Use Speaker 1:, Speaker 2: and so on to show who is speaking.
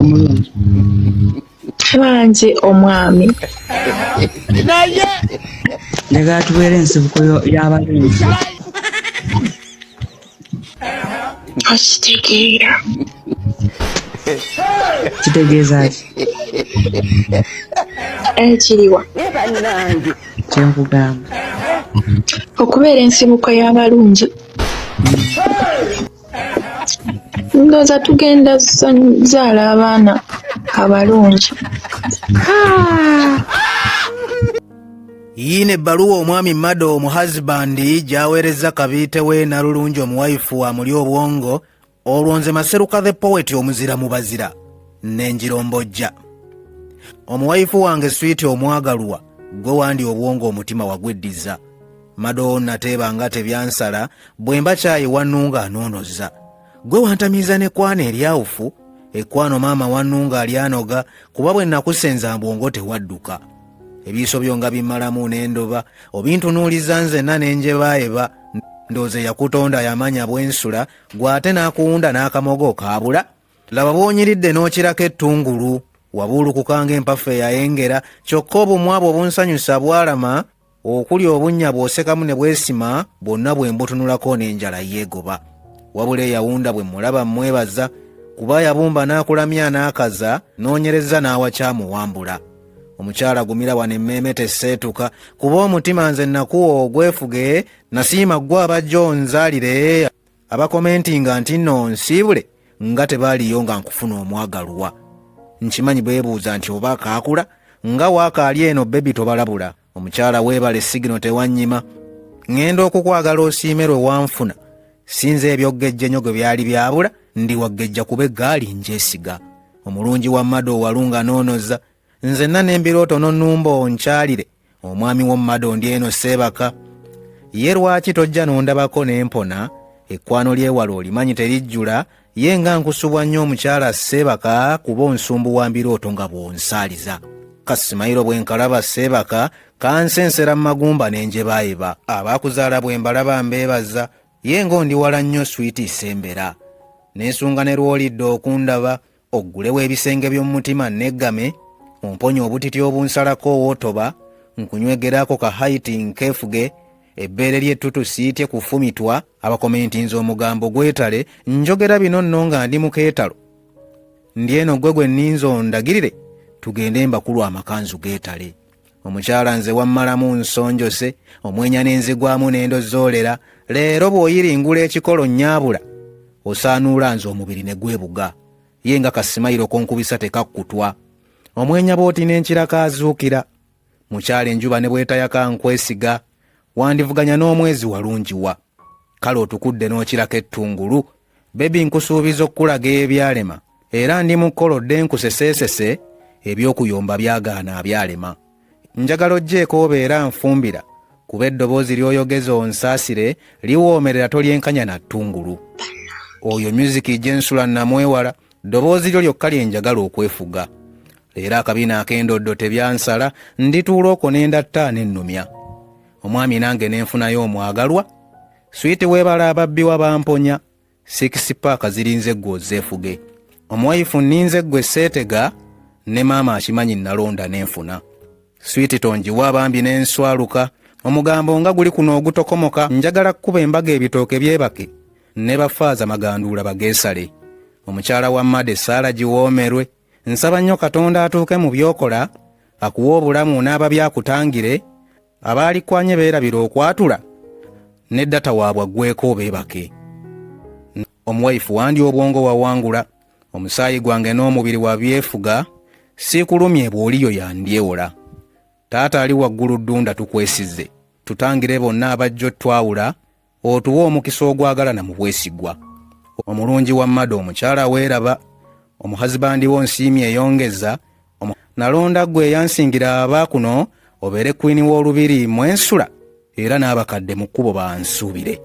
Speaker 1: omulungi
Speaker 2: Banze omwami
Speaker 1: leka atubeera ensibuko y'abalungi
Speaker 2: okitegeera
Speaker 1: kitegeeza ki
Speaker 2: ekiriwa
Speaker 1: kyenkugamba
Speaker 2: okubeera ensibuko y'abalungi ndowooza tugenda zaala abaana abalungi.
Speaker 3: Yine ebbaluwa omwami Mado omuhazibandi gy'aweerezza kabiite we Nalulungi omuwaifu amuli obwongo olwo nze Maseruka the poet omuzira mu bazira n'enjirombojja. Omuwaifu wange Sweet omwagalwa gwe wandi obwongo omutima wagweddiza. Mado nateeba nga tebyansala bwe mba kyayiwa Nnunga anoonoza. Gwe wantamiiza n'ekwana eryawufu ekkwano maama wa Nnunga alyanoga kuba bwe nakusenza mbwongo tewadduka. Ebiiso byo nga bimmalamu n'endoba obintunuuliza nzenna n'enjebaayeba ndooze yakutonda yamanya bwensula gw'ate n'akuwunda n'akamogo kaabula. Laba bw'onyiridde n'okirako ettungulu wabuulukuka ng'empafu eyayengera kyokka obumwa bwo bunsanyusa bwalama okuli obunnya bw'osekamu ne bwesima bwonna bwe mbutunulako n'enjala yeegoba. Wabula eyawunda bwe mulaba mmwebaza kuba yabumba n'akulamya n'akaza noonyereza n'awakyamuwambula. Omukyala gumira wano emmeeme tesseetuka kuba omutima nze nakuwa ogwefuge nasiima ggwe abajja onzaalire abakomentinga nti nno nsiibule nga tebaaliyo nga nkufuna omwagalwa. Nkimanyi beebuuza nti oba akaakula nga waakaali eno bebi tobalabula. Omukyala weebale sigino tewannyima ŋŋenda okukwagala osiime lwe wanfuna sinze ebyogejjenyo gwe byali byabula ndi waggejja kuba eggaali njeesiga. Omulungi wa Mado walunga noonoza nzenna n'embirooto n'onnumba onkyalire omwami w'Omumado ndi eno Seebaka. Ye lwaki tojja n'ondabako n'empona ekkwano lyewala olimanyi terijjula ye nga nkusubwa nnyo omukyala Seebaka kuba onsumbu wa mbirooto nga bw'onsaaliza. Kasimayiro bwe nkalaba Seebaka kansensera mu magumba n'enjebaayeba. Abaakuzaala bwe mbalaba mbeebaza ye ng'ondi wala nnyo Sweet Sembera. Neesunga ne lw'olidde okundaba oggulewo ebisenge by'omutima neggame omponye obutiti obunsalako owootoba nkunywegerako ka haiti nkeefuge ebbeere ly'ettutu siitye kufumitwa abakomentinze omugambo gwetale njogera bino nno nga ndi mu keetalo ndi eno gwe gwe nninza ondagirire tugende mbakulu amakanzu geetale. Omukyala nze wammalamu nsonjose omwenya n'enzigwamu n'endozoolera leero bw'oyiringula ekikolo nyaabula osaanuula nze omubiri ne gwebuga ye nga Kasimayiro konkubisa tekakkutwa. Omwenya booti n'enkiraka azuukira mukyala enjuba ne bwetayaka nkwesiga wandivuganya n'omwezi walungiwa. Kale otukudde n'okirako ettungulu bebi nkusuubiza okukulaga ebyalema era ndi mu kkolodde nkuseseesese eby'okuyomba byagaana abyalema. Njagala ojjeeko obeera nfumbira kuba eddoboozi ly'oyogeza onsaasire liwoomerera tolyenkanya na ttungulu. Oyo musiki gy'ensula namwewala ddoboozi lyo lyokka lye njagala okwefuga. Leero akabina ak'endoddo tebyansala ndituula okwo n'endatta n'ennumya. Omwami nange n'enfunayo omwagalwa Sweet weebala ababbi wabamponya 6 paaka zirinze ggwe ozeefuge. Omuwaifu nninze ggwe seetega ne maama akimanyi nalonda n'enfuna. Sweet tonjiwa abambi n'enswaluka omugambo nga guli kuno ogutokomoka njagala kkuba embaga ebitooke byebake ne bafaaza maganduula bageesale. Omukyala wa Made Saala giwoomerwe nsaba nnyo Katonda atuuke mu byokola akuwa obulamu n'ababyakutangire abaalikwanye beerabira okwatula ne data waabwe aggweko beebake. Omuwaifu wandi obwongo wawangula omusaayi gwange n'omubiri wabyefuga siikulumye bw'oliyo yandyewola. Taata ali waggulu ddunda tukwesize tutangire bonna abajjo twawula otuwa omukisa ogwagalana mu bwesigwa. Omulungi wa Mado omukyala weeraba omuhazibandi wo nsiimi eyongeza nalonda ggwe eyansingira abaakuno obeere kwini w'olubiri mwensula era n'abakadde mu kkubo bansuubire.